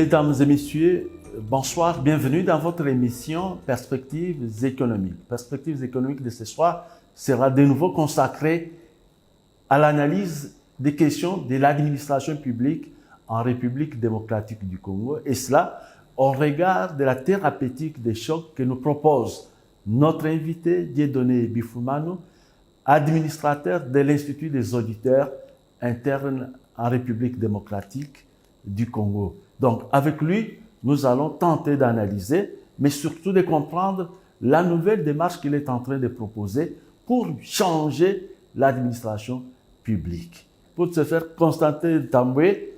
Mesdames et messieurs, bonsoir, bienvenue dans votre émission Perspectives économiques. Perspectives économiques de ce soir sera de nouveau consacrée à l'analyse des questions de l'administration publique en République démocratique du Congo, et cela au regard de la thérapeutique des chocs que nous propose notre invité Dieudonné Bifumano, administrateur de l'Institut des auditeurs internes en République démocratique du Congo. Donc, avec lui, nous allons tenter d'analyser, mais surtout de comprendre la nouvelle démarche qu'il est en train de proposer pour changer l'administration publique. Pour ce faire, Constantin Tamboué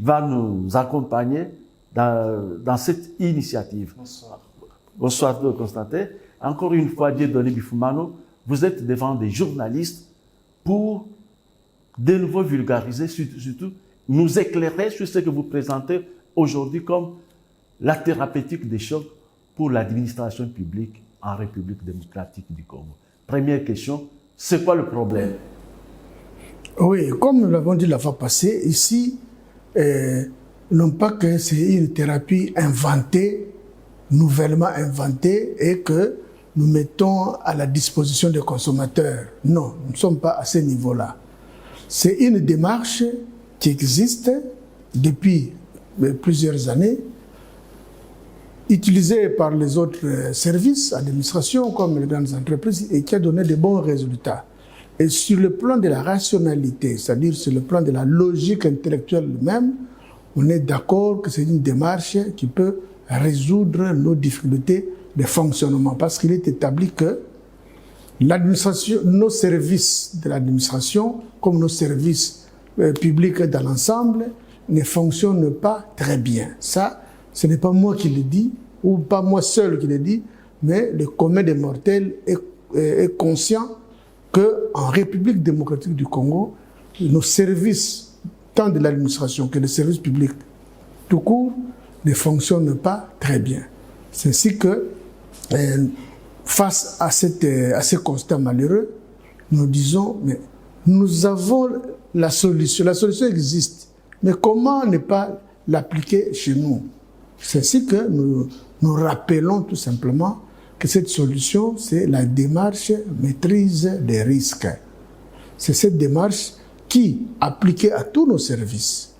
va nous accompagner dans cette initiative. Bonsoir. Bonsoir, Constantin. Encore une fois, Dieudonné Bifumano, vous êtes devant des journalistes pour de nouveau vulgariser, surtout nous éclairer sur ce que vous présentez aujourd'hui comme la thérapeutique des chocs pour l'administration publique en République démocratique du Congo. Première question, c'est quoi le problème? Oui, comme nous l'avons dit la fois passée, ici, non pas que c'est une thérapie inventée, nouvellement inventée, et que nous mettons à la disposition des consommateurs. Non, nous ne sommes pas à ce niveau-là. C'est une démarche qui existe depuis plusieurs années, utilisée par les autres services, administrations, comme les grandes entreprises, et qui a donné de bons résultats. Et sur le plan de la rationalité, c'est-à-dire sur le plan de la logique intellectuelle même, on est d'accord que c'est une démarche qui peut résoudre nos difficultés de fonctionnement, parce qu'il est établi que l'administration, nos services de l'administration, comme nos services publics dans l'ensemble, ne fonctionnent pas très bien. Ça, ce n'est pas moi qui le dis, ou pas moi seul qui le dis, mais le commun des mortels est conscient qu'en République démocratique du Congo, nos services, tant de l'administration que les services publics tout court, ne fonctionnent pas très bien. C'est ainsi que, face à ce constat malheureux, nous disons, mais nous avons la solution. La solution existe, mais comment ne pas l'appliquer chez nous? C'est ainsi que nous rappelons tout simplement que cette solution, c'est la démarche maîtrise des risques. C'est cette démarche qui, appliquée à tous nos services,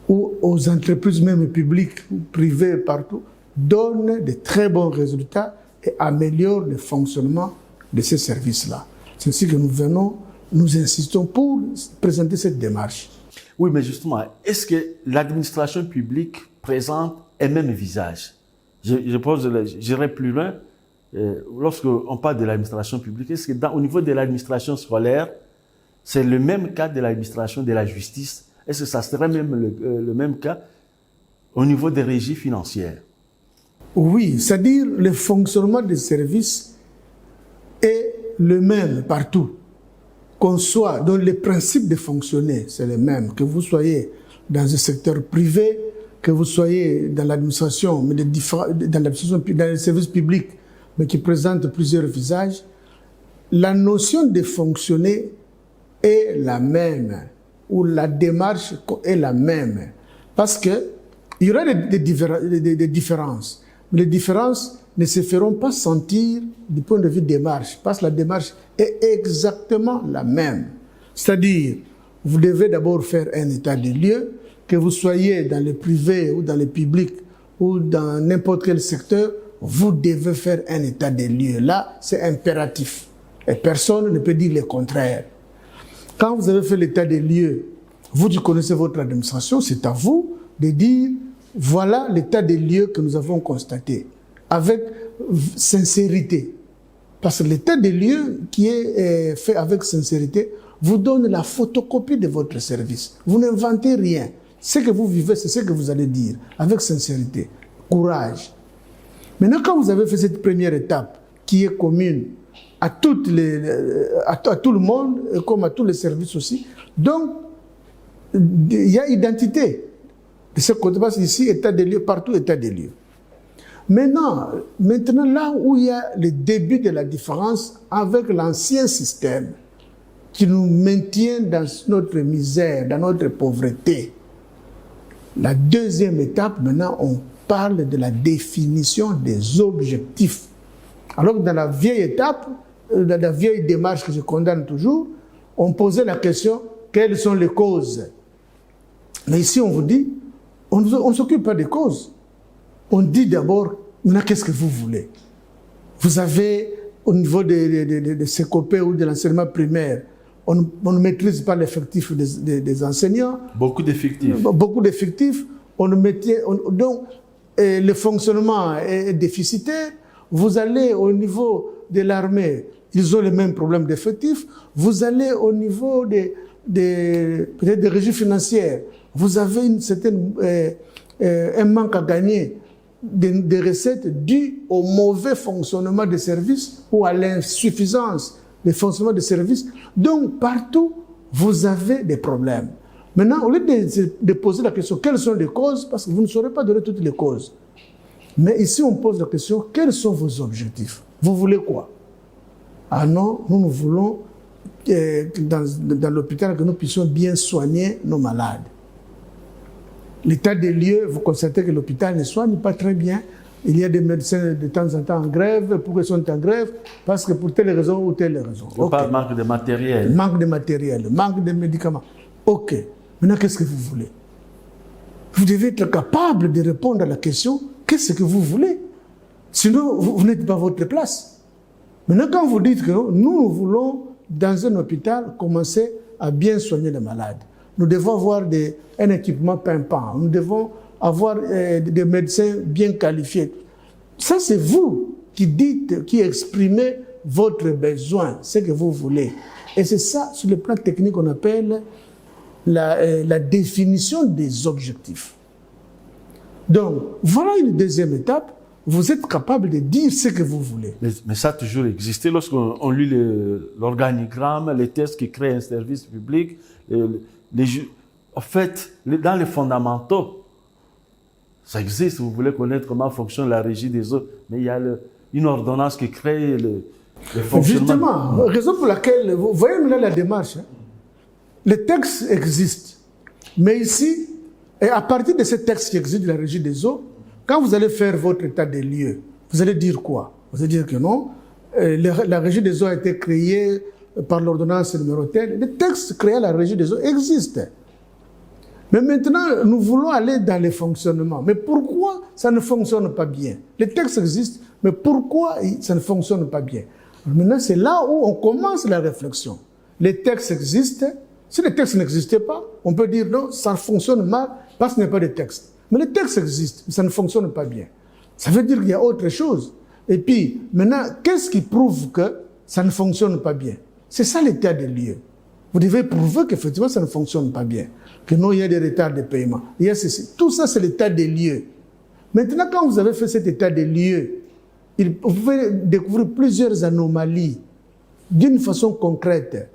ou aux entreprises même publiques ou privées partout, donne de très bons résultats et améliore le fonctionnement de ces services-là. C'est ainsi que nous insistons pour présenter cette démarche. Oui, mais justement, est-ce que l'administration publique présente un même visage? J'irai plus loin. Lorsqu'on parle de l'administration publique, est-ce que au niveau de l'administration scolaire, c'est le même cas de l'administration de la justice? Est-ce que ça serait même le même cas au niveau des régies financières? Oui, c'est-à-dire le fonctionnement des services est le même partout. Qu'on soit, dans les principes de fonctionner, c'est le même. Que vous soyez dans un secteur privé, que vous soyez dans l'administration, mais dans les services publics, mais qui présentent plusieurs visages, la notion de fonctionner est la même, ou la démarche est la même. Parce qu'il y aura des différences. Mais les différences ne se feront pas sentir du point de vue démarche, parce que la démarche est exactement la même. C'est-à-dire, vous devez d'abord faire un état des lieux, que vous soyez dans le privé ou dans le public ou dans n'importe quel secteur, vous devez faire un état des lieux. Là, c'est impératif. Et personne ne peut dire le contraire. Quand vous avez fait l'état des lieux, vous qui connaissez votre administration, c'est à vous de dire, voilà l'état des lieux que nous avons constaté, avec sincérité. Parce que l'état des lieux qui est fait avec sincérité vous donne la photocopie de votre service. Vous n'inventez rien. Ce que vous vivez, c'est ce que vous allez dire, avec sincérité, courage. Maintenant, quand vous avez fait cette première étape, qui est commune à tout le monde, comme à tous les services aussi, donc, il y a identité. De ce côté, parce qu'ici, état des lieux, partout, état des lieux. Maintenant, là où il y a le début de la différence avec l'ancien système, qui nous maintient dans notre misère, dans notre pauvreté, La deuxième étape, maintenant, on parle de la définition des objectifs. Alors que dans la vieille étape, dans la vieille démarche que je condamne toujours, on posait la question, quelles sont les causes? Mais ici, on vous dit, on ne s'occupe pas des causes. On dit d'abord, maintenant, qu'est-ce que vous voulez? Vous avez, au niveau de CECOPE ou de l'enseignement primaire, on ne maîtrise pas l'effectif des enseignants. Beaucoup d'effectifs. Beaucoup d'effectifs. Donc, le fonctionnement est déficitaire. Vous allez au niveau de l'armée, ils ont les mêmes problèmes d'effectifs. Vous allez au niveau peut-être des régies financières. Vous avez un manque à gagner des recettes dues au mauvais fonctionnement des services ou à l'insuffisance des fonctionnements des services. Donc, partout, vous avez des problèmes. Maintenant, au lieu de poser la question, quelles sont les causes? Parce que vous ne saurez pas donner toutes les causes. Mais ici, on pose la question, quels sont vos objectifs? Vous voulez quoi? Ah non, nous voulons, dans l'hôpital, que nous puissions bien soigner nos malades. L'état des lieux, vous constatez que l'hôpital ne soigne pas très bien. Il y a des médecins de temps en temps en grève. Pourquoi ils sont en grève? Parce que pour telle raison ou telle raison. On parle manque de matériel. Manque de matériel, manque de médicaments. OK. Maintenant, qu'est-ce que vous voulez? Vous devez être capable de répondre à la question, qu'est-ce que vous voulez? Sinon, vous n'êtes pas à votre place. Maintenant, quand vous dites que nous voulons, dans un hôpital, commencer à bien soigner les malades. Nous devons avoir un équipement pimpant. Nous devons avoir des médecins bien qualifiés. Ça, c'est vous qui dites, qui exprimez votre besoin, ce que vous voulez. Et c'est ça, sur le plan technique, qu'on appelle la définition des objectifs. Donc, voilà une deuxième étape. Vous êtes capable de dire ce que vous voulez. Mais ça a toujours existé. Lorsqu'on lit l'organigramme, les tests qui créent un service public, en fait, dans les fondamentaux, ça existe. Vous voulez connaître comment fonctionne la régie des eaux, mais il y a une ordonnance qui crée le fonctionnement. Justement, raison pour laquelle, vous voyez maintenant la démarche, hein? Les textes existent. Mais ici, et à partir de ces textes qui existent de la régie des eaux, quand vous allez faire votre état des lieux, vous allez dire quoi? Vous allez dire que non, la régie des eaux a été créée par l'ordonnance numéro tel. Les textes créés à la régie des eaux existent. Mais maintenant, nous voulons aller dans les fonctionnements. Mais pourquoi ça ne fonctionne pas bien? Les textes existent, mais pourquoi ça ne fonctionne pas bien? Maintenant, c'est là où on commence la réflexion. Les textes existent. Si les textes n'existaient pas, on peut dire non, ça fonctionne mal parce qu'il n'y a pas de texte. Mais les textes existent, mais ça ne fonctionne pas bien. Ça veut dire qu'il y a autre chose. Et puis, maintenant, qu'est-ce qui prouve que ça ne fonctionne pas bien? C'est ça l'état des lieux. Vous devez prouver qu'effectivement ça ne fonctionne pas bien. Que non, il y a des retards de paiement. Il y a ceci. Tout ça, c'est l'état des lieux. Maintenant, quand vous avez fait cet état des lieux, vous pouvez découvrir plusieurs anomalies d'une façon concrète.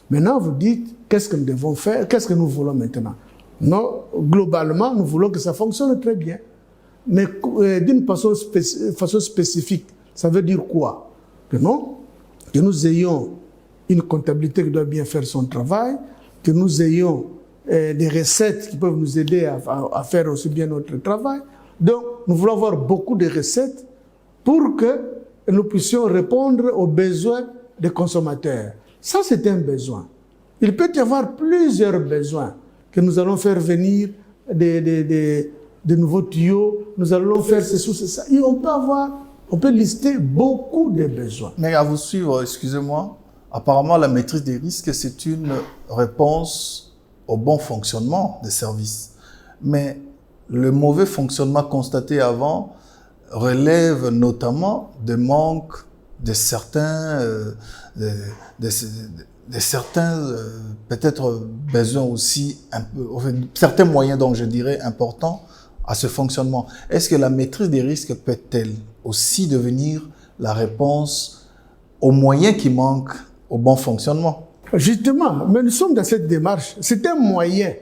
Maintenant, vous dites, qu'est-ce que nous devons faire? Qu'est-ce que nous voulons maintenant? Non, globalement, nous voulons que ça fonctionne très bien. Mais d'une façon spécifique, ça veut dire quoi? Que non, que nous ayons une comptabilité qui doit bien faire son travail, que nous ayons des recettes qui peuvent nous aider à faire aussi bien notre travail. Donc, nous voulons avoir beaucoup de recettes pour que nous puissions répondre aux besoins des consommateurs. Ça, c'est un besoin. Il peut y avoir plusieurs besoins que nous allons faire venir de nouveaux tuyaux, nous allons faire ceci ou ça. Et on peut lister beaucoup de besoins. Mais à vous suivre, excusez-moi, apparemment la maîtrise des risques, c'est une réponse au bon fonctionnement des services. Mais le mauvais fonctionnement constaté avant relève notamment des manques de certains, peut-être besoins aussi, certains moyens, donc je dirais, importants à ce fonctionnement. Est-ce que la maîtrise des risques peut-elle aussi devenir la réponse aux moyens qui manquent au bon fonctionnement? Justement, mais nous sommes dans cette démarche. C'est un moyen.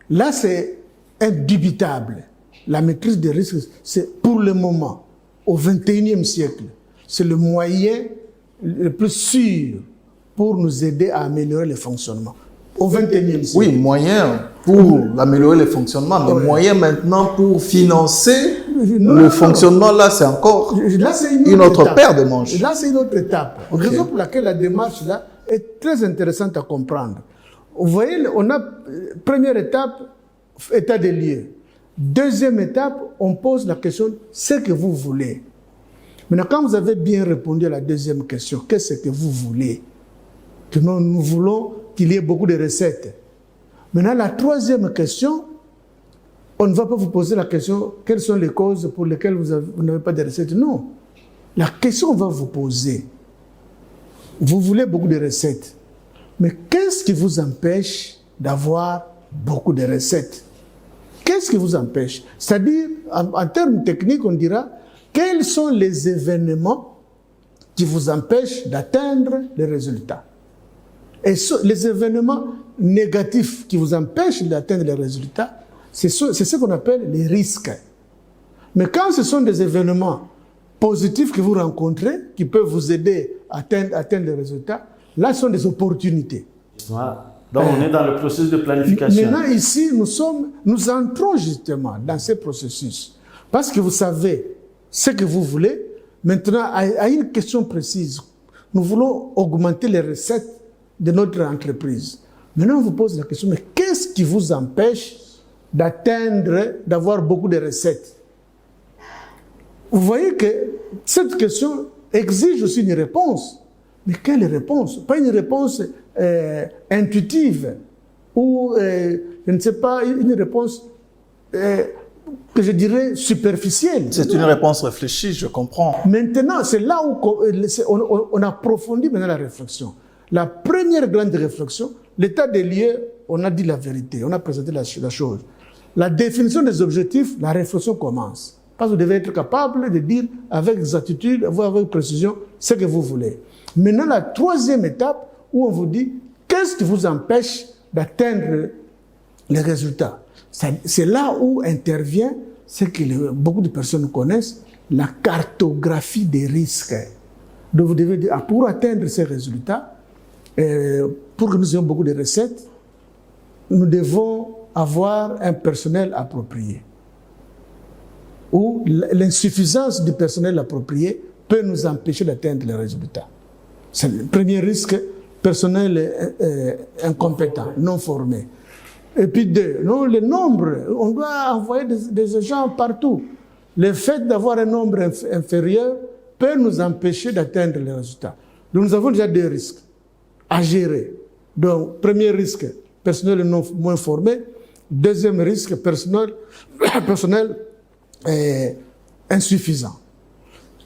Là, c'est indubitable. La maîtrise des risques, c'est pour le moment, au XXIe siècle, c'est le moyen le plus sûr pour nous aider à améliorer le fonctionnement. au 21e siècle. Oui, moyens pour améliorer le fonctionnement, mais moyens maintenant pour financer le fonctionnement, là, c'est encore là, c'est une autre étape. paire de manches. Là, c'est une autre étape. Okay. Raison pour laquelle la démarche là est très intéressante à comprendre. Vous voyez, on a première étape, état des lieux. Deuxième étape, on pose la question, ce que vous voulez. Maintenant, quand vous avez bien répondu à la deuxième question, qu'est-ce que vous voulez? Que nous voulons qu'il y ait beaucoup de recettes. Maintenant, la troisième question, on ne va pas vous poser la question, quelles sont les causes pour lesquelles vous n'avez pas de recettes? Non. La question qu'on va vous poser, vous voulez beaucoup de recettes, mais qu'est-ce qui vous empêche d'avoir beaucoup de recettes? Qu'est-ce qui vous empêche? C'est-à-dire, en termes techniques, on dira, quels sont les événements qui vous empêchent d'atteindre les résultats? Et les événements négatifs qui vous empêchent d'atteindre les résultats, c'est ce qu'on appelle les risques. Mais quand ce sont des événements positifs que vous rencontrez, qui peuvent vous aider à atteindre les résultats, là, ce sont des opportunités. Voilà. Donc, on est dans le processus de planification. Maintenant, ici, nous entrons justement dans ce processus. Parce que vous savez ce que vous voulez. Maintenant, à une question précise, nous voulons augmenter les recettes de notre entreprise. Maintenant, on vous pose la question, mais qu'est-ce qui vous empêche d'avoir beaucoup de recettes? Vous voyez que cette question exige aussi une réponse. Mais quelle réponse? Pas une réponse intuitive ou, je ne sais pas, une réponse que je dirais superficielle. C'est une réponse réfléchie, je comprends. Maintenant, c'est là où on approfondit maintenant la réflexion. La première grande réflexion, l'état des lieux, on a dit la vérité, on a présenté la chose. La définition des objectifs, la réflexion commence. Parce que vous devez être capable de dire avec exactitude, avec précision, ce que vous voulez. Maintenant, la troisième étape, où on vous dit, qu'est-ce qui vous empêche d'atteindre les résultats? C'est là où intervient ce que beaucoup de personnes connaissent, la cartographie des risques. Donc vous devez dire, pour atteindre ces résultats, pour que nous ayons beaucoup de recettes, nous devons avoir un personnel approprié. Ou l'insuffisance du personnel approprié peut nous empêcher d'atteindre les résultats. C'est le premier risque, personnel incompétent, non formé. Et puis deux, le nombre, on doit envoyer des gens partout. Le fait d'avoir un nombre inférieur peut nous empêcher d'atteindre les résultats. Donc nous avons déjà deux risques à gérer. Donc, premier risque, personnel moins formé. Deuxième risque, personnel insuffisant.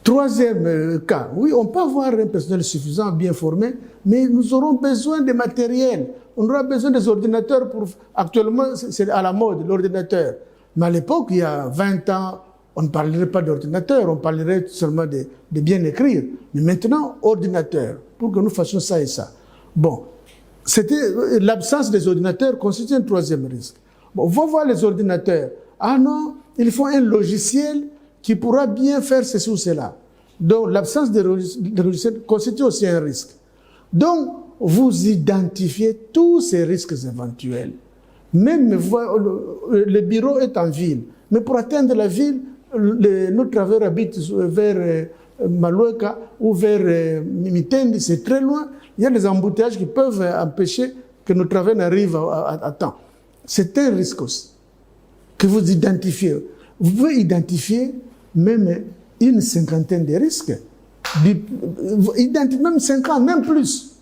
Troisième cas, oui, on peut avoir un personnel suffisant, bien formé, mais nous aurons besoin de matériel. On aura besoin des ordinateurs actuellement, c'est à la mode, l'ordinateur. Mais à l'époque, il y a 20 ans, on ne parlerait pas d'ordinateur, on parlerait seulement de bien écrire. Mais maintenant, ordinateur, pour que nous fassions ça et ça. Bon, l'absence des ordinateurs constitue un troisième risque. Bon, on va voir les ordinateurs. Ah non, il faut un logiciel qui pourra bien faire ceci ou cela. Donc, l'absence de logiciel constitue aussi un risque. Donc, vous identifiez tous ces risques éventuels. Même le bureau est en ville. Mais pour atteindre la ville, nos travailleurs habitent vers Maloueka ou vers Mitendi, c'est très loin. Il y a des embouteillages qui peuvent empêcher que nos travailleurs n'arrivent à temps. C'est un risque aussi que vous identifiez. Vous pouvez identifier même une cinquantaine de risques. Même 50, même plus.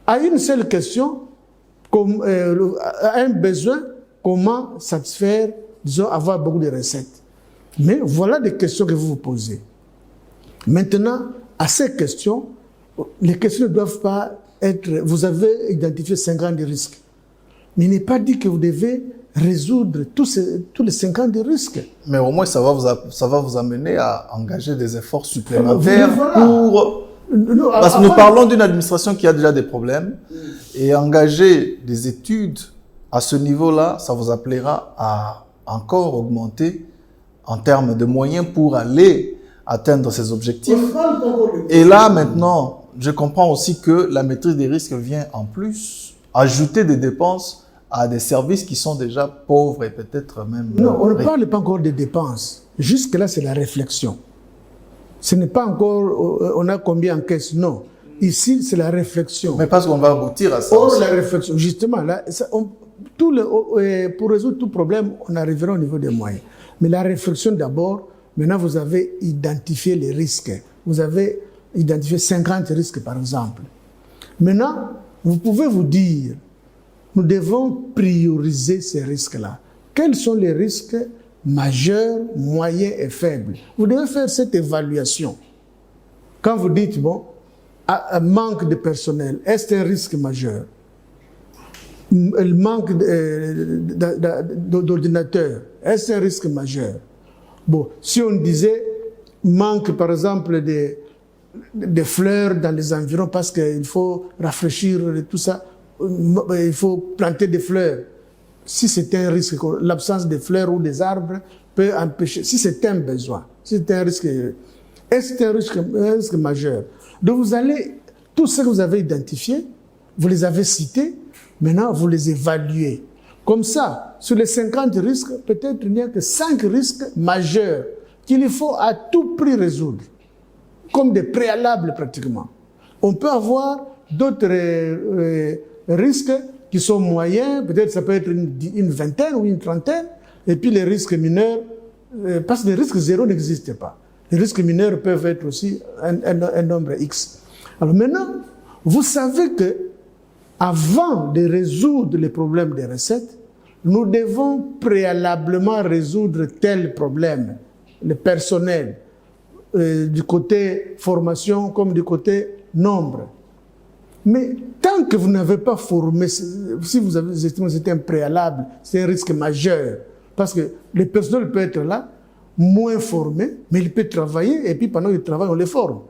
À une seule question, à un besoin, comment satisfaire, disons, avoir beaucoup de recettes. Mais voilà des questions que vous vous posez. Maintenant, à ces questions, les questions ne doivent pas être... Vous avez identifié 50 risques. Mais il n'est pas dit que vous devez résoudre tous les 50 risques. Mais au moins, ça va vous amener à engager des efforts supplémentaires parce que nous parlons d'une administration qui a déjà des problèmes et engager des études à ce niveau-là, ça vous appellera à encore augmenter en termes de moyens pour aller atteindre ces objectifs. Et là, maintenant, je comprends aussi que la maîtrise des risques vient en plus ajouter des dépenses à des services qui sont déjà pauvres et peut-être même... Non, on ne parle pas encore des dépenses. Jusque-là, c'est la réflexion. Ce n'est pas encore, on a combien en caisse, non. Ici, c'est la réflexion. Mais parce qu'on va aboutir à ça Or, aussi. la réflexion, justement, là, pour résoudre tout problème, on arrivera au niveau des moyens. Mais la réflexion d'abord, maintenant vous avez identifié les risques. Vous avez identifié 50 risques, par exemple. Maintenant, vous pouvez vous dire, nous devons prioriser ces risques-là. Quels sont les risques majeurs, moyens et faibles? Vous devez faire cette évaluation. Quand vous dites, bon, un manque de personnel, est-ce un risque majeur? Le manque d'ordinateurs, est-ce un risque majeur? Bon, si on disait, manque par exemple de fleurs dans les environs parce qu'il faut rafraîchir tout ça, il faut planter des fleurs. Si c'est un risque, l'absence de fleurs ou des arbres peut empêcher, si c'est un besoin, si c'est un risque, est-ce que c'est un risque majeur? Donc vous allez, tout ce que vous avez identifié, vous les avez cités, maintenant vous les évaluez. Comme ça, sur les 50 risques, peut-être il n'y a que 5 risques majeurs qu'il faut à tout prix résoudre, comme des préalables pratiquement. On peut avoir d'autres risques qui sont moyens, peut-être ça peut être une vingtaine ou une trentaine, et puis les risques mineurs, parce que les risques zéro n'existent pas. Les risques mineurs peuvent être aussi un nombre X. Alors maintenant, vous savez que avant de résoudre les problèmes des recettes, nous devons préalablement résoudre tel problème, le personnel, du côté formation comme du côté nombre. Mais tant que vous n'avez pas formé, si vous avez estimé que c'est un préalable, c'est un risque majeur, parce que le personnel peut être là, moins formé, mais il peut travailler, et puis pendant qu'il travaille, on les forme.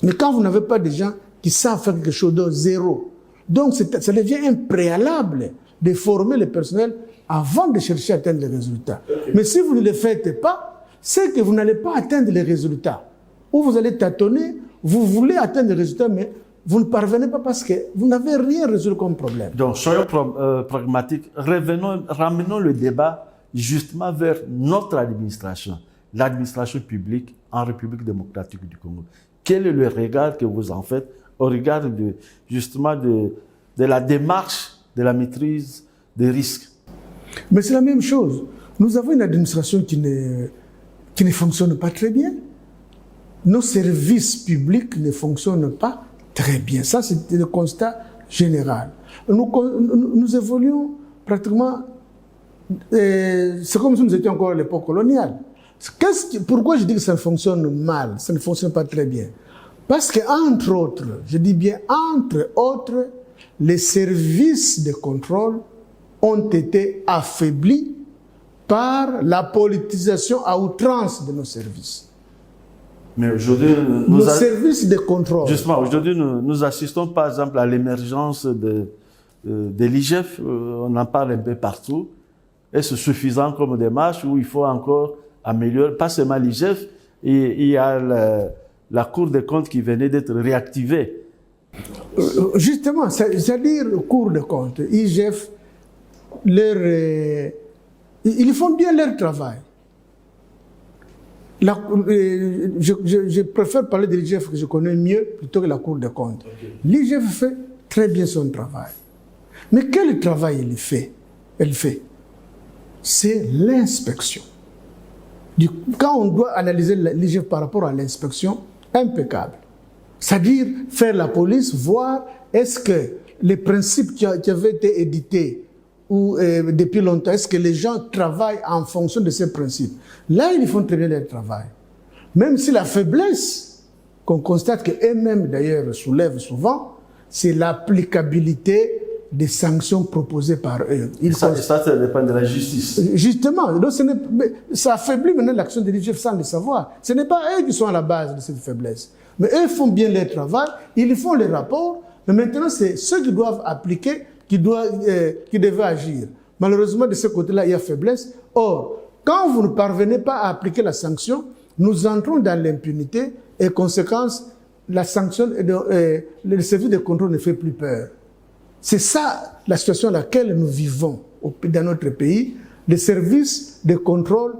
Mais quand vous n'avez pas des gens qui savent faire quelque chose de zéro, donc ça devient un préalable de former le personnel avant de chercher à atteindre les résultats. Okay. Mais si vous ne le faites pas, c'est que vous n'allez pas atteindre les résultats. Ou vous allez tâtonner, vous voulez atteindre les résultats, mais vous ne parvenez pas parce que vous n'avez rien résolu comme problème. Donc, soyons pragmatiques. Ramenons le débat justement vers notre administration, l'administration publique en République démocratique du Congo. Quel est le regard que vous en faites au regard justement de la démarche de la maîtrise des risques? Mais c'est la même chose. Nous avons une administration qui ne fonctionne pas très bien. Nos services publics ne fonctionnent pas très bien. Ça, c'est le constat général. Nous évoluons pratiquement... c'est comme si nous étions encore à l'époque coloniale. Pourquoi je dis que ça fonctionne mal, ça ne fonctionne pas très bien? Parce que, entre autres, je dis bien entre autres, les services de contrôle ont été affaiblis par la politisation à outrance de nos services. Mais aujourd'hui, nos services de contrôle. Justement, aujourd'hui, nous assistons par exemple à l'émergence de l'IGF. On en parle un peu partout. Est-ce suffisant comme démarche ou il faut encore améliorer? Pas seulement l'IGF, il y a la Cour des comptes qui venait d'être réactivée. Justement, c'est-à-dire la Cour des comptes, IGF, ils font bien leur travail. Je préfère parler de l'IGF que je connais mieux plutôt que la Cour des comptes. Okay. L'IGF fait très bien son travail. Mais quel travail elle fait? C'est l'inspection. Quand on doit analyser l'IGF par rapport à l'inspection, impeccable. C'est-à-dire faire la police, voir est-ce que les principes qui avaient été édités depuis longtemps, est-ce que les gens travaillent en fonction de ces principes? Là, ils font très bien leur travail. Même si la faiblesse qu'on constate qu'eux-mêmes d'ailleurs soulèvent souvent, c'est l'applicabilité des sanctions proposées par eux. Ça dépend de la justice. Justement, donc ça affaiblit maintenant l'action de l'IGF sans le savoir. Ce n'est pas eux qui sont à la base de cette faiblesse. Mais eux font bien leur travail, ils font les rapports, mais maintenant c'est ceux qui doivent appliquer qui devaient agir. Malheureusement, de ce côté-là, il y a faiblesse. Or, quand vous ne parvenez pas à appliquer la sanction, nous entrons dans l'impunité et conséquence, la sanction, le service de contrôle ne fait plus peur. C'est ça la situation dans laquelle nous vivons dans notre pays. Les services de contrôle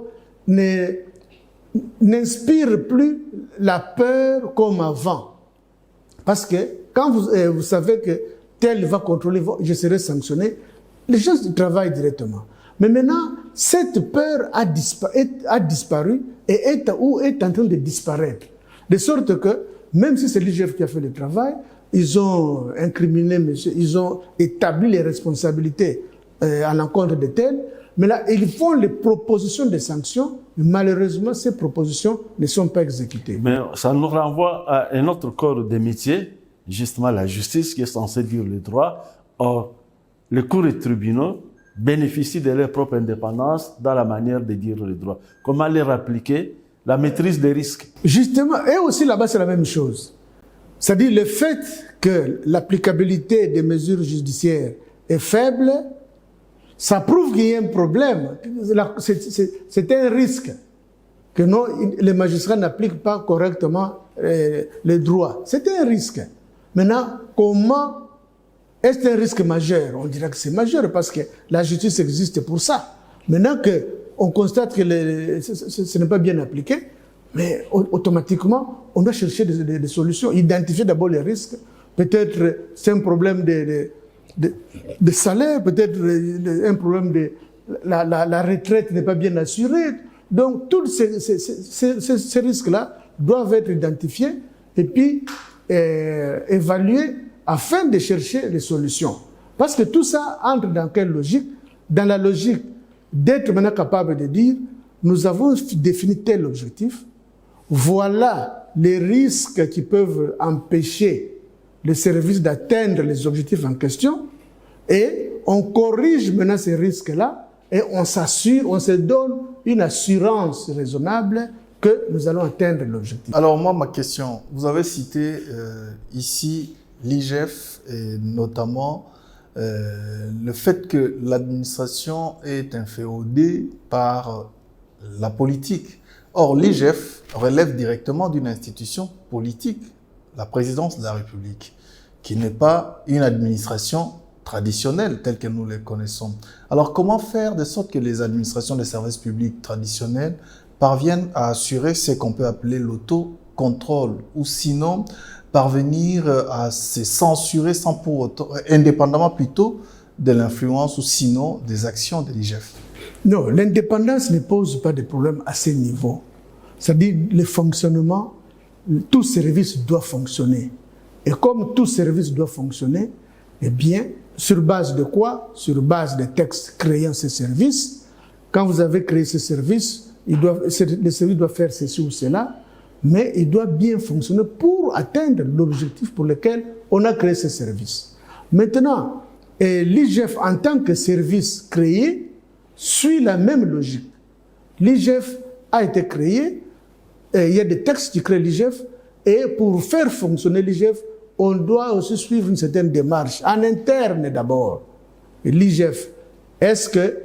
n'inspirent plus la peur comme avant. Parce que quand vous savez que tel va contrôler, je serai sanctionné, les gens travaillent directement. Mais maintenant, cette peur a disparu et est en train de disparaître. De sorte que, même si c'est l'IGF qui a fait le travail, ils ont incriminé, ils ont établi les responsabilités à l'encontre de tels, mais là, ils font les propositions de sanctions, mais malheureusement, ces propositions ne sont pas exécutées. Mais ça nous renvoie à un autre corps de métier, justement la justice, qui est censée dire le droit. Or, les cours et tribunaux bénéficient de leur propre indépendance dans la manière de dire le droit. Comment leur appliquer la maîtrise des risques? Justement, et aussi là-bas, c'est la même chose. C'est-à-dire le fait que l'applicabilité des mesures judiciaires est faible, ça prouve qu'il y a un problème. C'est un risque que les magistrats n'appliquent pas correctement les droits. C'est un risque. Maintenant, comment est-ce un risque majeur? On dirait que c'est majeur parce que la justice existe pour ça. Maintenant qu'on constate que ce n'est pas bien appliqué, mais automatiquement, on doit chercher des solutions, identifier d'abord les risques. Peut-être c'est un problème de salaire, peut-être un problème de la retraite n'est pas bien assurée. Donc, tous ces risques-là doivent être identifiés et puis évalués afin de chercher les solutions. Parce que tout ça entre dans quelle logique? Dans la logique d'être maintenant capable de dire, nous avons défini tel objectif, voilà les risques qui peuvent empêcher le service d'atteindre les objectifs en question, et on corrige maintenant ces risques-là, et on s'assure, on se donne une assurance raisonnable que nous allons atteindre l'objectif. Alors moi, ma question, vous avez cité ici l'IGF et notamment le fait que l'administration est inféodée par la politique. Or, l'IGF relève directement d'une institution politique, la présidence de la République, qui n'est pas une administration traditionnelle telle que nous les connaissons. Alors, comment faire de sorte que les administrations des services publics traditionnels parviennent à assurer ce qu'on peut appeler l'autocontrôle, ou sinon parvenir à se censurer sans pour autant, indépendamment plutôt de l'influence ou sinon des actions de l'IGF? Non, l'indépendance ne pose pas de problème à ce niveau. C'est-à-dire le fonctionnement, tout service doit fonctionner. Et comme tout service doit fonctionner, eh bien, sur base de quoi? Sur base des textes créant ces services. Quand vous avez créé ce service, le service doit faire ceci ou cela, mais il doit bien fonctionner pour atteindre l'objectif pour lequel on a créé ce service. Maintenant, l'IGF en tant que service créé suit la même logique. L'IGF a été créé, il y a des textes qui créent l'IGF, et pour faire fonctionner l'IGF, on doit aussi suivre une certaine démarche, en interne d'abord. L'IGF, est-ce que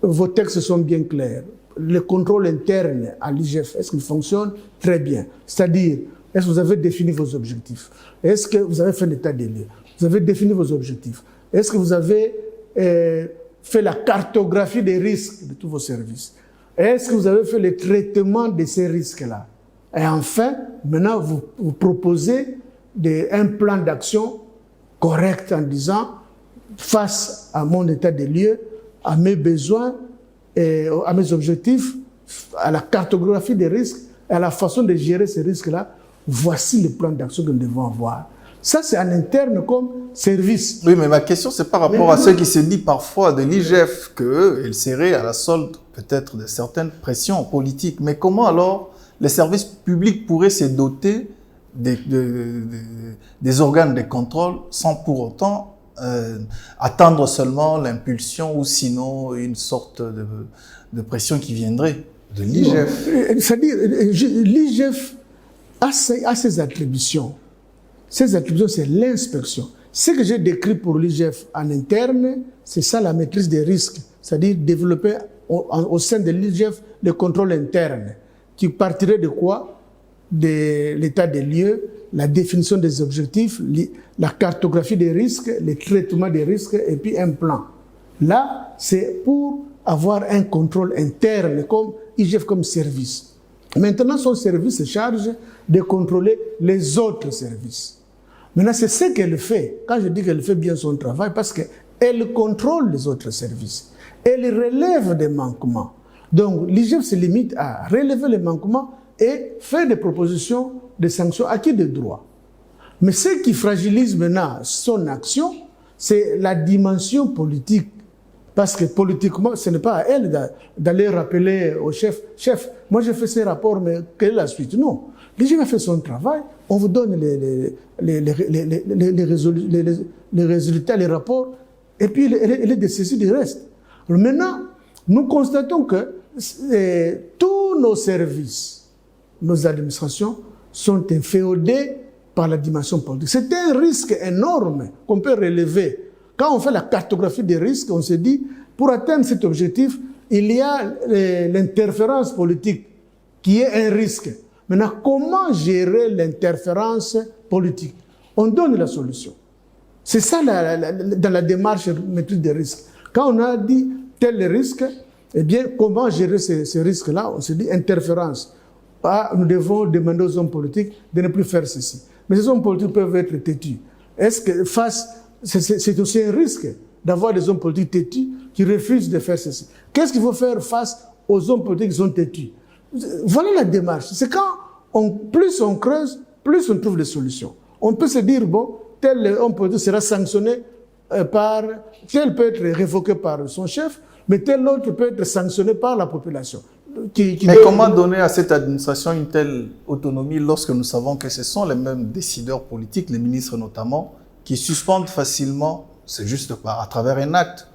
vos textes sont bien clairs? Le contrôle interne à l'IGF, est-ce qu'il fonctionne? Très bien. C'est-à-dire, est-ce que vous avez défini vos objectifs? Est-ce que vous avez fait l'état des lieux? Vous avez défini vos objectifs? Est-ce que vous avez fait la cartographie des risques de tous vos services? Est-ce que vous avez fait le traitement de ces risques-là? Et enfin, maintenant, vous proposez un plan d'action correct en disant, face à mon état des lieux, à mes besoins, et à mes objectifs, à la cartographie des risques, à la façon de gérer ces risques-là, voici le plan d'action que nous devons avoir. Ça, c'est en interne comme service. Oui, mais ma question, c'est par rapport à ce qui se dit parfois de l'IGF, qu'il serait à la solde peut-être de certaines pressions politiques. Mais comment alors les services publics pourraient se doter des organes de contrôle sans pour autant attendre seulement l'impulsion ou sinon une sorte de pression qui viendrait de l'IGF? C'est-à-dire, l'IGF a ses attributions. Ces attributions, c'est l'inspection. Ce que j'ai décrit pour l'IGF en interne, c'est ça la maîtrise des risques. C'est-à-dire développer au sein de l'IGF le contrôle interne, qui partirait de quoi? De l'état des lieux, la définition des objectifs, la cartographie des risques, le traitement des risques et puis un plan. Là, c'est pour avoir un contrôle interne comme IGF comme service. Maintenant, son service se charge de contrôler les autres services. Maintenant, c'est ce qu'elle fait. Quand je dis qu'elle fait bien son travail, parce qu'elle contrôle les autres services. Elle relève des manquements. Donc, l'IGF se limite à relever les manquements et faire des propositions de sanctions acquis de droit. Mais ce qui fragilise maintenant son action, c'est la dimension politique. Parce que politiquement, ce n'est pas à elle d'aller rappeler au chef, « Chef, moi j'ai fait ces rapports, mais quelle est la suite ?» Non. L'IGF a fait son travail, on vous donne les résultats, les rapports, et puis elle est dessaisie du reste. Alors maintenant, nous constatons que tous nos services, nos administrations, sont inféodées par la dimension politique. C'est un risque énorme qu'on peut relever. Quand on fait la cartographie des risques, on se dit, pour atteindre cet objectif, il y a l'interférence politique qui est un risque. Maintenant, comment gérer l'interférence politique? On donne la solution. C'est ça dans la démarche de maîtrise des risques. Quand on a dit tel risque, eh bien, comment gérer ces risques-là? On se dit interférence. Ah, nous devons demander aux hommes politiques de ne plus faire ceci. Mais ces hommes politiques peuvent être têtus. Est-ce que c'est aussi un risque d'avoir des hommes politiques têtus qui refusent de faire ceci? Qu'est-ce qu'il faut faire face aux hommes politiques qui sont têtus? Voilà la démarche. C'est quand plus on creuse, plus on trouve des solutions. On peut se dire, bon, tel homme politique sera sanctionné tel peut être révoqué par son chef, mais tel autre peut être sanctionné par la population. Mais comment donner à cette administration une telle autonomie lorsque nous savons que ce sont les mêmes décideurs politiques, les ministres notamment, qui suspendent facilement, c'est juste à travers un acte,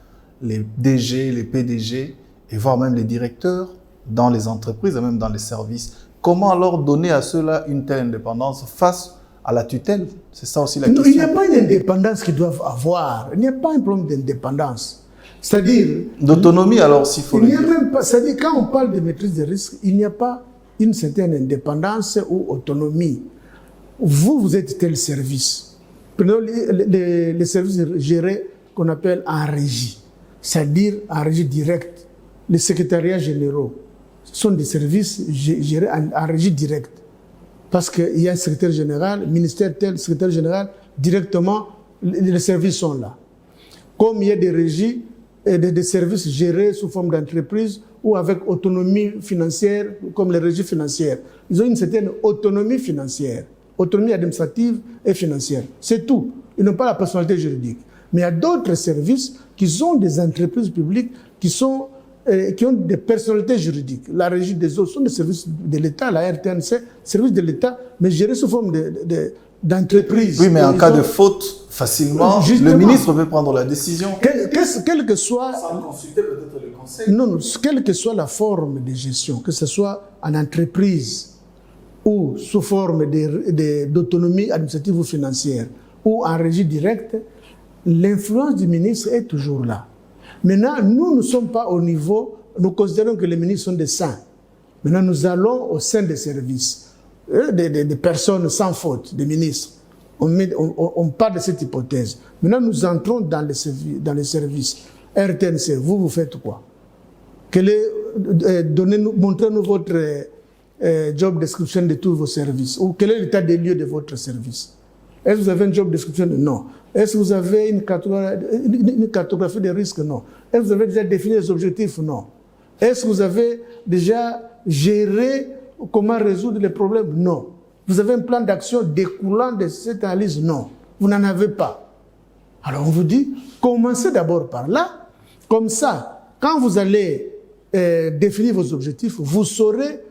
les DG, les PDG, et voire même les directeurs dans les entreprises et même dans les services. Comment alors donner à ceux-là une telle indépendance face à la tutelle? C'est ça aussi la question. Il n'y a pas une indépendance qu'ils doivent avoir. Il n'y a pas un problème d'indépendance. C'est-à-dire... D'autonomie alors, s'il faut le dire. C'est-à-dire, quand on parle de maîtrise des risques, il n'y a pas une certaine indépendance ou autonomie. Vous êtes tel service. Prenons les services gérés qu'on appelle en régie, c'est-à-dire en régie directe. Les secrétariats généraux sont des services gérés en régie directe. Parce qu'il y a un secrétaire général, ministère tel, secrétaire général, directement, les services sont là. Comme il y a des régies et des services gérés sous forme d'entreprise ou avec autonomie financière, comme les régies financières. Ils ont une certaine autonomie financière, autonomie administrative et financière. C'est tout. Ils n'ont pas la personnalité juridique. Mais il y a d'autres services qui sont des entreprises publiques qui ont des personnalités juridiques. La régie des eaux sont des services de l'État, la RTNC, services de l'État, mais gérés sous forme d'entreprise. Oui, mais en cas de faute, facilement, justement, le ministre peut prendre la décision. Quel que soit... Sans consulter peut-être le conseil. Non, quelle que soit la forme de gestion, que ce soit en entreprise ou sous forme d'autonomie administrative ou financière ou en régie directe, l'influence du ministre est toujours là. Maintenant, nous ne sommes pas au niveau, nous considérons que les ministres sont des saints. Maintenant, nous allons au sein des services, des personnes sans faute, des ministres. On parle de cette hypothèse. Maintenant, nous entrons dans les services. RTNC, vous faites quoi? Montrez-nous votre job description de tous vos services. Ou quel est l'état des lieux de votre service? Est-ce que vous avez un job description? Non. Est-ce que vous avez une cartographie des risques? Non. Est-ce que vous avez déjà défini les objectifs? Non. Est-ce que vous avez déjà géré comment résoudre les problèmes? Non. Vous avez un plan d'action découlant de cette analyse? Non. Vous n'en avez pas. Alors on vous dit, commencez d'abord par là. Comme ça, quand vous allez définir vos objectifs, vous saurez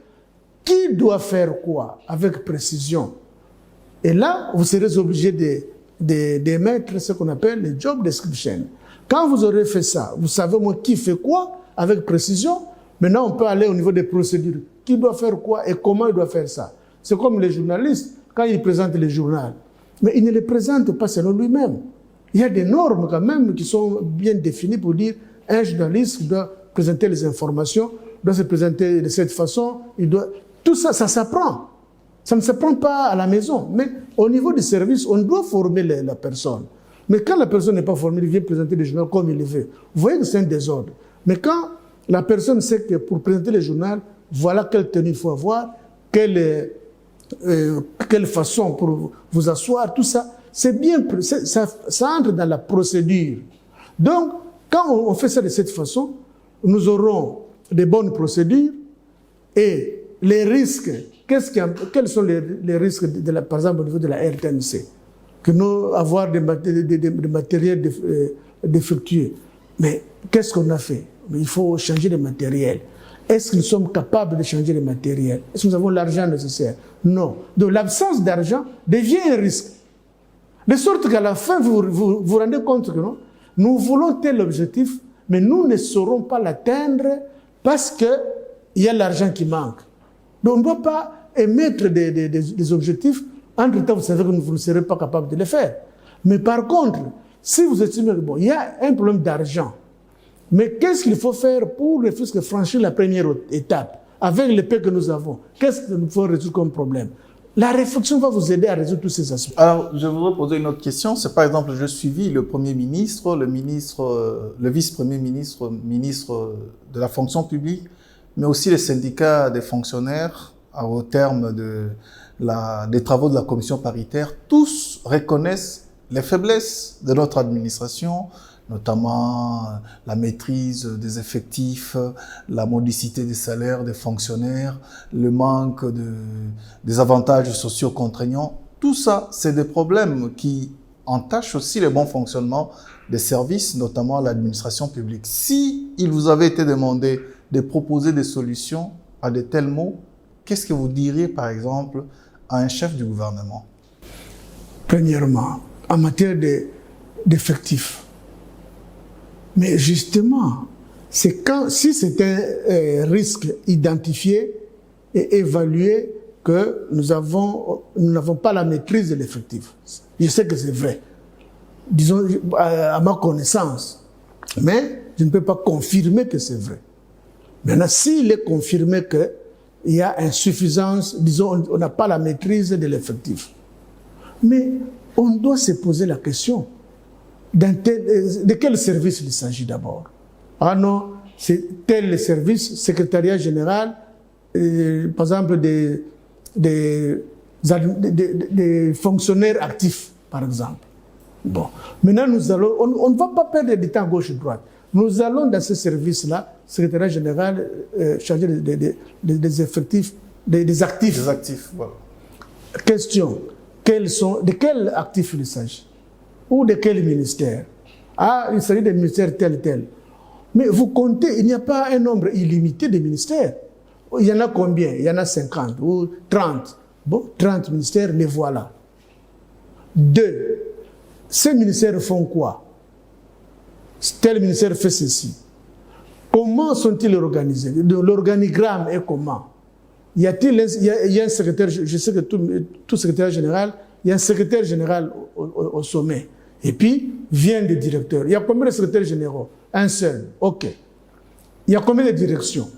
qui doit faire quoi avec précision. Et là, vous serez obligé d'émettre ce qu'on appelle les job description. Quand vous aurez fait ça, vous savez moi qui fait quoi avec précision. Maintenant, on peut aller au niveau des procédures. Qui doit faire quoi et comment il doit faire ça. C'est comme les journalistes, quand ils présentent les journaux. Mais ils ne les présentent pas selon lui-même. Il y a des normes quand même qui sont bien définies pour dire un journaliste doit présenter les informations, doit se présenter de cette façon. Tout ça, ça s'apprend. Ça ne se prend pas à la maison. Mais au niveau du service, on doit former la personne. Mais quand la personne n'est pas formée, il vient présenter les journaux comme il le veut. Vous voyez que c'est un désordre. Mais quand la personne sait que pour présenter les journaux, voilà quelle tenue il faut avoir, quelle façon pour vous asseoir, tout ça, c'est bien, ça entre dans la procédure. Donc, quand on fait ça de cette façon, nous aurons des bonnes procédures et les risques. Quels sont les risques, par exemple, au niveau de la RTNC? Que nous avoir des matériels défectueux. Mais qu'est-ce qu'on a fait? Il faut changer de matériel. Est-ce que nous sommes capables de changer de matériel? Est-ce que nous avons l'argent nécessaire? Non. Donc l'absence d'argent devient un risque. De sorte qu'à la fin, vous vous rendez compte que non, nous voulons tel objectif, mais nous ne saurons pas l'atteindre parce qu'il y a l'argent qui manque. Donc on ne doit pas émettre des objectifs. Entre-temps, vous savez que vous ne serez pas capable de les faire. Mais par contre, si vous estimez que bon, il y a un problème d'argent, mais qu'est-ce qu'il faut faire pour ne fût-ce que franchir la première étape avec les paix que nous avons? Qu'est-ce qu'il faut résoudre comme problème? La réflexion va vous aider à résoudre tous ces aspects. Alors, je voudrais poser une autre question. C'est par exemple, je suivis le Premier ministre, le vice-premier ministre, ministre de la fonction publique, mais aussi les syndicats des fonctionnaires au terme des travaux de la commission paritaire. Tous reconnaissent les faiblesses de notre administration, notamment la maîtrise des effectifs, la modicité des salaires des fonctionnaires, le manque des avantages sociaux contraignants. Tout ça, c'est des problèmes qui entachent aussi le bon fonctionnement des services, notamment l'administration publique. Si il vous avait été demandé de proposer des solutions à de tels maux, qu'est-ce que vous diriez, par exemple, à un chef du gouvernement? Premièrement, en matière d'effectifs, mais justement, si c'est un risque identifié et évalué que nous n'avons pas la maîtrise de l'effectif. Je sais que c'est vrai, disons à ma connaissance, mais je ne peux pas confirmer que c'est vrai. Maintenant, s'il est confirmé qu'il y a insuffisance, disons, on n'a pas la maîtrise de l'effectif. Mais on doit se poser la question, de quel service il s'agit d'abord? Ah non, c'est tel service, secrétariat général, par exemple des fonctionnaires actifs, par exemple. Bon, maintenant on ne va pas perdre du temps gauche et droite. Nous allons dans ce service-là, secrétariat général, chargé des effectifs, des actifs. Des actifs, voilà. Question, de quels actifs il s'agit? Ou de quel ministère? Ah, il s'agit des ministères tel. Mais vous comptez, il n'y a pas un nombre illimité de ministères. Il y en a combien? Il y en a 50 ou 30. Bon, 30 ministères, les voilà. 2. Ces ministères font quoi? Tel ministère fait ceci. Comment sont-ils organisés? L'organigramme est comment? Il y a un secrétaire, je sais que tout secrétaire général, il y a un secrétaire général au sommet. Et puis, viennent des directeurs. Il y a combien de secrétaires généraux? Un seul. OK. Il y a combien de directions?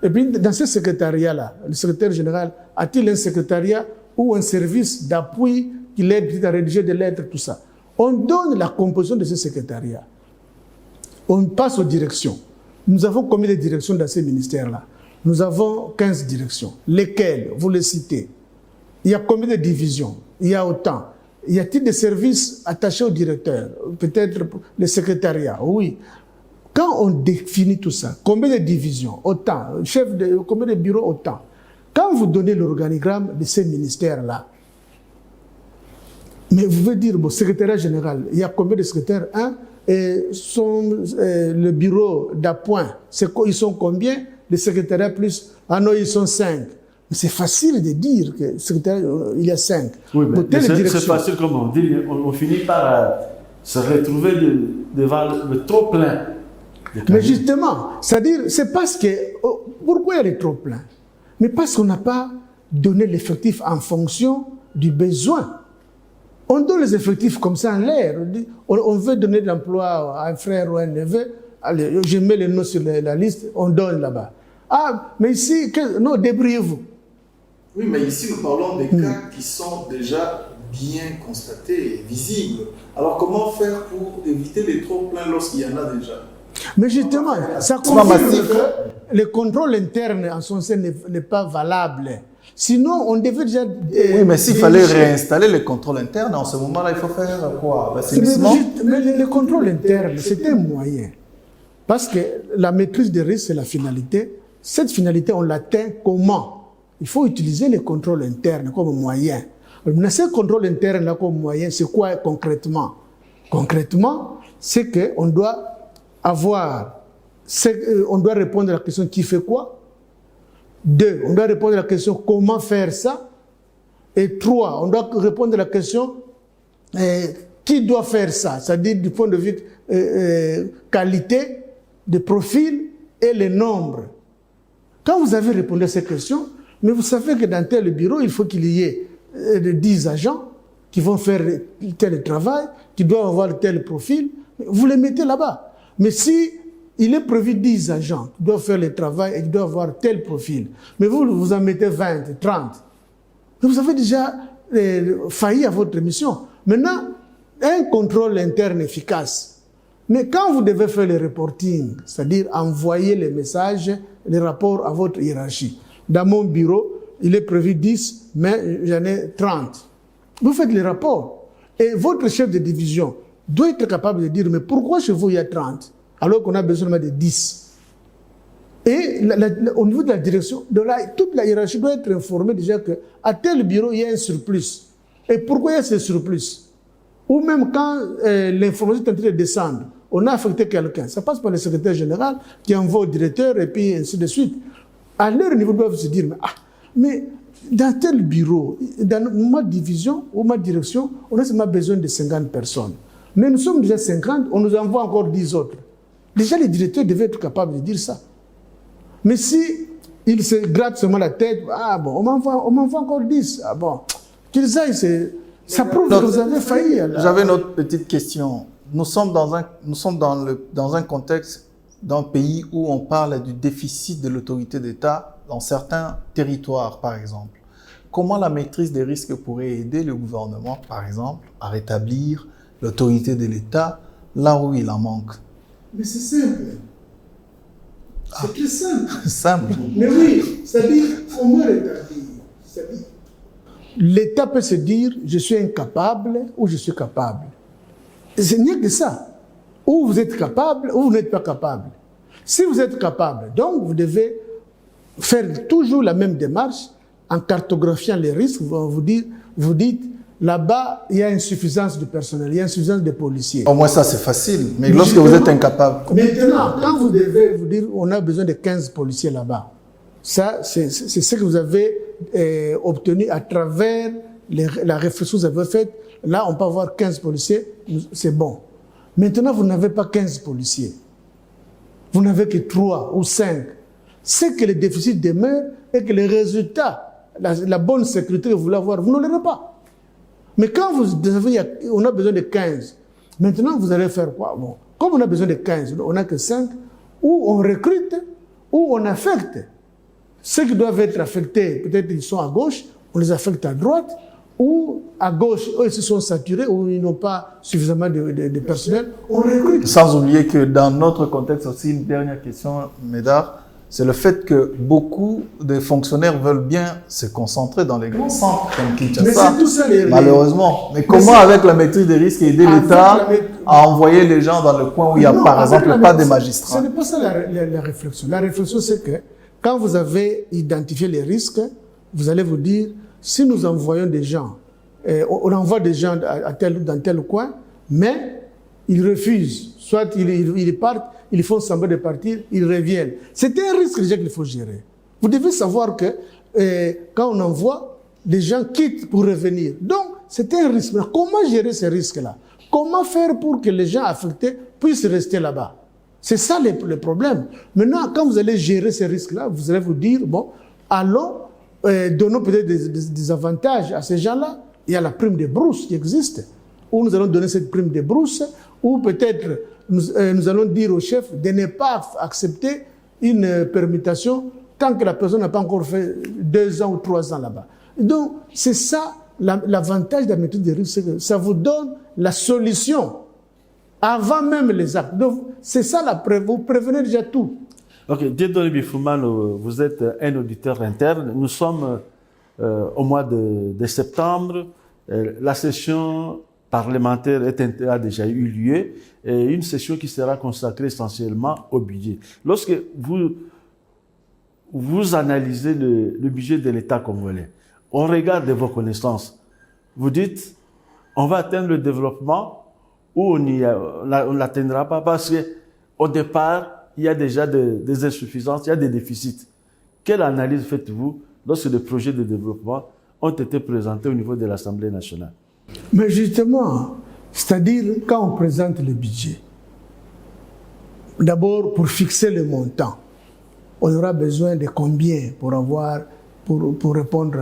Et puis, dans ce secrétariat-là, le secrétaire général a-t-il un secrétariat ou un service d'appui qui l'aide à rédiger des lettres, tout ça? On donne la composition de ce secrétariat. On passe aux directions. Nous avons combien de directions dans ces ministères-là? Nous avons 15 directions. Lesquelles? Vous les citez. Il y a combien de divisions? Il y a autant. Y a-t-il des services attachés au directeur? Peut-être le secrétariat, oui. Quand on définit tout ça, combien de divisions? Autant. Combien de bureaux? Autant. Quand vous donnez l'organigramme de ces ministères-là, mais vous pouvez dire, bon, secrétariat général, il y a combien de secrétaires? Le bureau d'appoint, ils sont combien? Les secrétariats plus? Ah non, ils sont 5. Mais c'est facile de dire que secrétaire, il y a 5. Oui, mais c'est facile comme on dit. On finit par se retrouver devant le trop plein. Mais justement, c'est-à-dire, c'est parce que... Pourquoi il y a le trop plein? Mais parce qu'on n'a pas donné l'effectif en fonction du besoin. On donne les effectifs comme ça en l'air. On veut donner de l'emploi à un frère ou à un neveu. Allez, je mets les noms sur la liste, on donne là-bas. Ah, mais ici, non, débrouillez-vous. Oui, mais ici, nous parlons des cas qui sont déjà bien constatés et visibles. Alors, comment faire pour éviter les trop-pleins lorsqu'il y en a déjà? Mais justement, ça confirme que le contrôle interne en son sein n'est pas valable. Sinon, on devait déjà... oui, mais s'il fallait réinstaller le contrôle interne, en ce moment-là, il faut faire quoi? Mais le contrôle interne, c'est un moyen. Parce que la maîtrise des risques, c'est la finalité. Cette finalité, on l'atteint comment? Il faut utiliser le contrôle interne comme moyen. Mais ce contrôle interne comme moyen, c'est quoi concrètement? Concrètement, c'est qu'on doit on doit répondre à la question qui fait quoi. 2, on doit répondre à la question comment faire ça. Et 3, on doit répondre à la question qui doit faire ça, c'est-à-dire du point de vue qualité, de profil et le nombre. Quand vous avez répondu à ces questions, mais vous savez que dans tel bureau, il faut qu'il y ait 10 agents qui vont faire tel travail, qui doivent avoir tel profil, vous les mettez là-bas. Mais si il est prévu 10 agents qui doivent faire le travail et qui doivent avoir tel profil, mais vous en mettez 20, 30, vous avez déjà failli à votre mission. Maintenant, un contrôle interne efficace. Mais quand vous devez faire le reporting, c'est-à-dire envoyer les messages, les rapports à votre hiérarchie, dans mon bureau, il est prévu 10, mais j'en ai 30. Vous faites les rapports. Et votre chef de division doit être capable de dire, mais pourquoi chez vous il y a 30, alors qu'on a besoin de 10? Et au niveau de la direction, toute la hiérarchie doit être informée déjà qu'à tel bureau, il y a un surplus. Et pourquoi il y a ce surplus? Ou même quand l'information est en train de descendre, on a affecté quelqu'un. Ça passe par le secrétaire général qui envoie au directeur et puis ainsi de suite. À leur niveau, ils doivent se dire, mais dans tel bureau, dans ma division ou ma direction, on a seulement besoin de 50 personnes. Mais nous sommes déjà 50, on nous envoie encore 10 autres. Déjà, les directeurs devaient être capables de dire ça. Mais si ils se grattent seulement la tête, on m'envoie encore 10. Qu'ils aillent, ça prouve que vous avez failli. J'avais une autre petite question. Nous sommes dans un contexte d'un pays où on parle du déficit de l'autorité d'État dans certains territoires, par exemple. Comment la maîtrise des risques pourrait aider le gouvernement, par exemple, à rétablir l'autorité de l'État là où il en manque? Mais c'est simple. C'est très simple. Simple. Mais oui, c'est-à-dire, comment rétablir? C'est-à-dire, l'État peut se dire, je suis incapable ou je suis capable. Ce n'est que ça. Ou vous êtes capable ou vous n'êtes pas capable. Si vous êtes capable, donc vous devez faire toujours la même démarche en cartographiant les risques. Vous dites, là-bas, il y a insuffisance de personnel, il y a insuffisance de policiers. Au moins ça, c'est facile. Mais lorsque vous êtes incapable... Maintenant, quand vous devez vous dire, on a besoin de 15 policiers là-bas, ça, c'est ce que vous avez obtenu à travers la réflexion que vous avez faite. Là, on peut avoir 15 policiers, c'est bon. Maintenant, vous n'avez pas 15 policiers. Vous n'avez que 3 ou 5. C'est que le déficit demeure et que les résultats, la bonne sécurité que vous voulez avoir, vous ne l'aurez pas. Mais quand on a besoin de 15, maintenant vous allez faire quoi? Bon, comme on a besoin de 15, on n'a que 5, ou on recrute, ou on affecte. Ceux qui doivent être affectés, peut-être ils sont à gauche, on les affecte à droite, ou à gauche, eux ils se sont saturés, ou ils n'ont pas suffisamment de personnel, on recrute. Sans oublier que dans notre contexte aussi, une dernière question, Médard, c'est le fait que beaucoup de fonctionnaires veulent bien se concentrer dans les grands centres comme Kinshasa, malheureusement. Mais comment, avec la maîtrise des risques, aider l'État à envoyer les gens dans le coin où il n'y a, par exemple, pas de magistrats? Ce n'est pas ça la réflexion. La réflexion, c'est que quand vous avez identifié les risques, vous allez vous dire, si nous envoyons des gens, on envoie des gens dans tel coin, mais ils refusent, soit ils partent, ils font semblant de partir, ils reviennent. C'est un risque déjà qu'il faut gérer. Vous devez savoir que quand on envoie, les gens quittent pour revenir. Donc, c'est un risque. Mais comment gérer ces risques-là? Comment faire pour que les gens affectés puissent rester là-bas? C'est ça le problème. Maintenant, quand vous allez gérer ces risques-là, vous allez vous dire, bon, allons, donnons peut-être des avantages à ces gens-là. Il y a la prime de brousse qui existe, où nous allons donner cette prime de brousse, ou peut-être nous allons dire au chef de ne pas accepter une permutation tant que la personne n'a pas encore fait 2 ans ou 3 ans là-bas. Donc, c'est ça l'avantage de la maîtrise des risques, c'est que ça vous donne la solution avant même les actes. Donc, c'est ça vous prévenez déjà tout. Ok, Dieudonné Bifoumane, vous êtes un auditeur interne. Nous sommes au mois de septembre. La session parlementaire a déjà eu lieu. Et une session qui sera consacrée essentiellement au budget. Lorsque vous analysez le budget de l'État congolais, on regarde vos connaissances. Vous dites, on va atteindre le développement ou on ne l'atteindra pas parce qu'au départ, il y a déjà des insuffisances, il y a des déficits. Quelle analyse faites-vous lorsque les projets de développement ont été présentés au niveau de l'Assemblée nationale? Mais justement, c'est-à-dire quand on présente le budget, d'abord pour fixer le montant, on aura besoin de combien pour répondre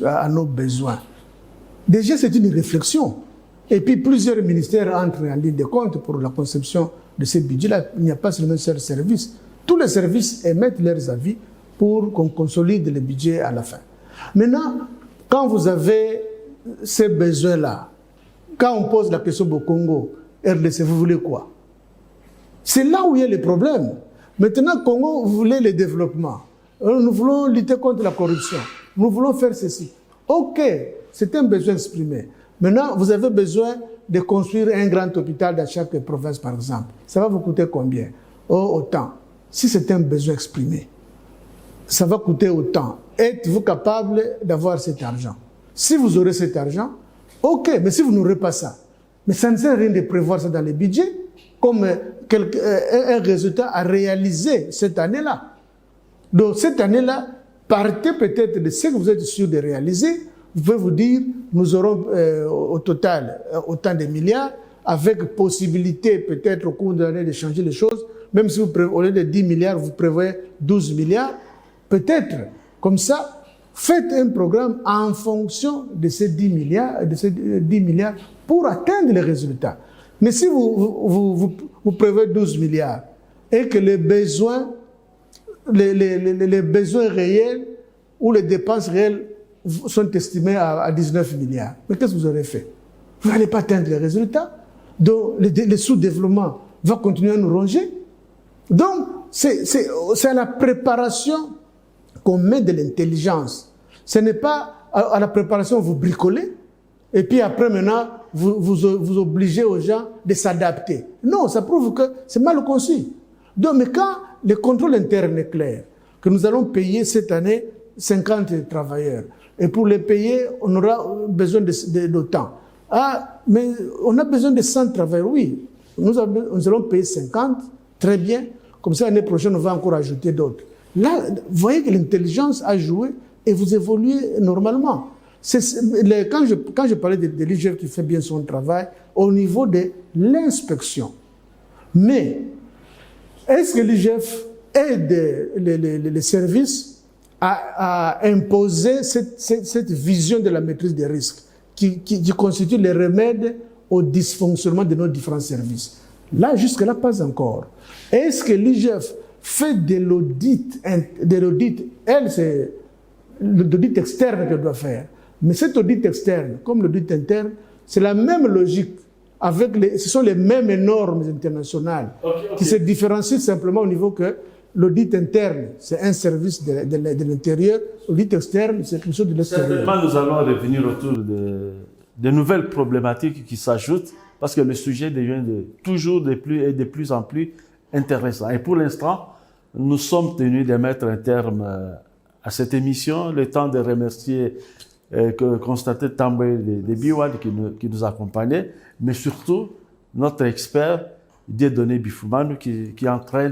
à nos besoins. Déjà, c'est une réflexion. Et puis, plusieurs ministères entrent en ligne de compte pour la conception de ces budgets-là. Il n'y a pas seulement ce service. Tous les services émettent leurs avis pour qu'on consolide le budget à la fin. Maintenant, quand vous avez ces besoins-là, quand on pose la question au Congo, RDC, vous voulez quoi? C'est là où il y a le problème. Maintenant, Congo, vous voulez le développement. Nous voulons lutter contre la corruption. Nous voulons faire ceci. OK, c'est un besoin exprimé. Maintenant, vous avez besoin de construire un grand hôpital dans chaque province, par exemple. Ça va vous coûter combien? Oh, autant. Si c'est un besoin exprimé, ça va coûter autant. Êtes-vous capable d'avoir cet argent? Si vous aurez cet argent, OK, mais si vous n'aurez pas ça, mais ça ne sert à rien de prévoir ça dans les budgets comme un résultat à réaliser cette année-là. Donc cette année-là, partez peut-être de ce que vous êtes sûr de réaliser. Vous pouvez vous dire, nous aurons au total autant de milliards, avec possibilité peut-être au cours de l'année de changer les choses. Même si au lieu de 10 milliards, vous prévoyez 12 milliards, peut-être comme ça, faites un programme en fonction de ces 10 milliards pour atteindre les résultats. Mais si vous prévoyez 12 milliards et que les besoins réels ou les dépenses réelles sont estimées à 19 milliards, mais qu'est-ce que vous aurez fait? Vous n'allez pas atteindre les résultats. Donc, le sous-développement va continuer à nous ronger. Donc, c'est à la préparation qu'on met de l'intelligence. Ce n'est pas à la préparation vous bricolez, et puis après maintenant, vous obligez aux gens de s'adapter. Non, ça prouve que c'est mal conçu. Donc, mais quand le contrôle interne est clair, que nous allons payer cette année 50 travailleurs, et pour les payer, on aura besoin d'autant. Ah, mais on a besoin de 100 travailleurs, oui. Nous allons payer 50, très bien. Comme ça, l'année prochaine, on va encore ajouter d'autres. Là, vous voyez que l'intelligence a joué et vous évoluez normalement. Quand je parlais de l'IGF qui fait bien son travail, au niveau de l'inspection. Mais, est-ce que l'IGF aide les services à imposer cette vision de la maîtrise des risques qui constitue le remède au dysfonctionnement de nos différents services? Là, jusque-là, pas encore. Est-ce que l'IGF fait de l'audit? Elle, c'est l'audit externe qu'elle doit faire. Mais cet audit externe, comme l'audit interne, c'est la même logique. Ce sont les mêmes normes internationales qui se différencient simplement au niveau que l'audit interne, c'est un service de l'intérieur. L'audit externe, c'est quelque chose de l'extérieur. Certainement, nous allons revenir autour de nouvelles problématiques qui s'ajoutent parce que le sujet devient de plus en plus intéressant. Et pour l'instant, nous sommes tenus de mettre un terme à cette émission. Le temps de remercier Constantin Tamboué de Biwad qui nous accompagnait, mais surtout notre expert Dieudonné Bifoumane qui est en train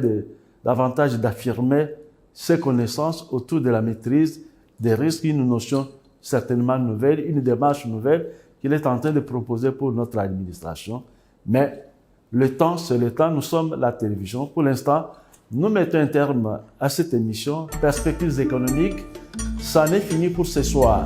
davantage d'affirmer ses connaissances autour de la maîtrise des risques, une notion certainement nouvelle, une démarche nouvelle qu'il est en train de proposer pour notre administration. Mais le temps, c'est le temps, nous sommes la télévision. Pour l'instant, nous mettons un terme à cette émission. Perspectives économiques, ça n'est fini pour ce soir.